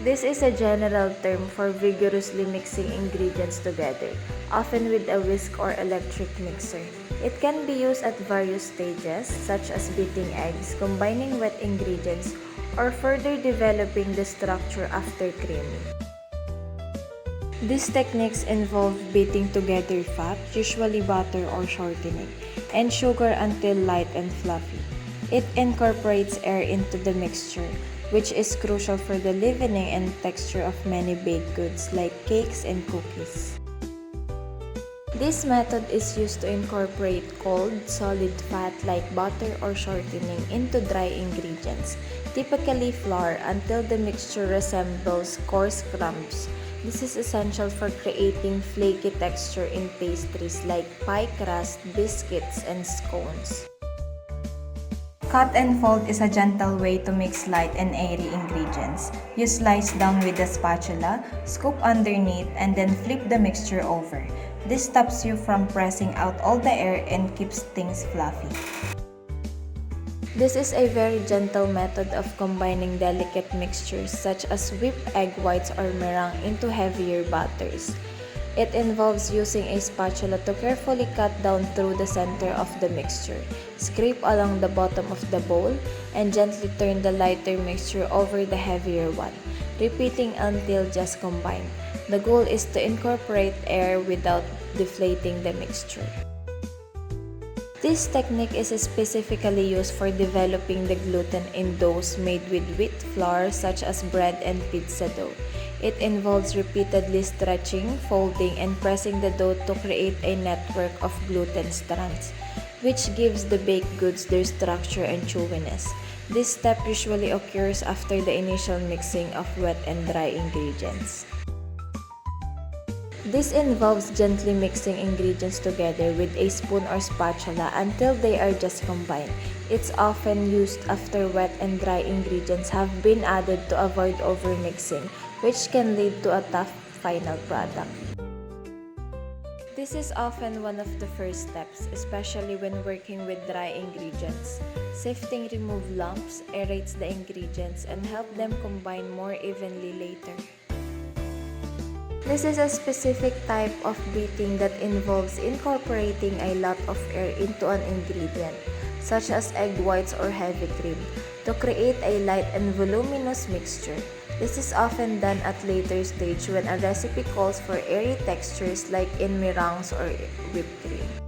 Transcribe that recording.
This is a general term for vigorously mixing ingredients together, often with a whisk or electric mixer. It can be used at various stages, such as beating eggs, combining wet ingredients, or further developing the structure after creaming. These techniques involve beating together fat, usually butter or shortening, and sugar until light and fluffy. It incorporates air into the mixture, which is crucial for the leavening and texture of many baked goods like cakes and cookies. This method is used to incorporate cold, solid fat like butter or shortening into dry ingredients, typically flour, until the mixture resembles coarse crumbs. This is essential for creating flaky texture in pastries like pie crust, biscuits, and scones. Cut and fold is a gentle way to mix light and airy ingredients. You slice down with a spatula, scoop underneath, and then flip the mixture over. This stops you from pressing out all the air and keeps things fluffy. This is a very gentle method of combining delicate mixtures such as whipped egg whites or meringue into heavier batters. It involves using a spatula to carefully cut down through the center of the mixture, scrape along the bottom of the bowl, and gently turn the lighter mixture over the heavier one, repeating until just combined. The goal is to incorporate air without deflating the mixture. This technique is specifically used for developing the gluten in doughs made with wheat flour such as bread and pizza dough. It involves repeatedly stretching, folding, and pressing the dough to create a network of gluten strands, which gives the baked goods their structure and chewiness. This step usually occurs after the initial mixing of wet and dry ingredients. This involves gently mixing ingredients together with a spoon or spatula until they are just combined. It's often used after wet and dry ingredients have been added to avoid overmixing, which can lead to a tough final product. This is often one of the first steps, especially when working with dry ingredients. Sifting removes lumps, aerates the ingredients, and helps them combine more evenly later. This is a specific type of beating that involves incorporating a lot of air into an ingredient, such as egg whites or heavy cream, to create a light and voluminous mixture. This is often done at later stage when a recipe calls for airy textures like in meringues or whipped cream.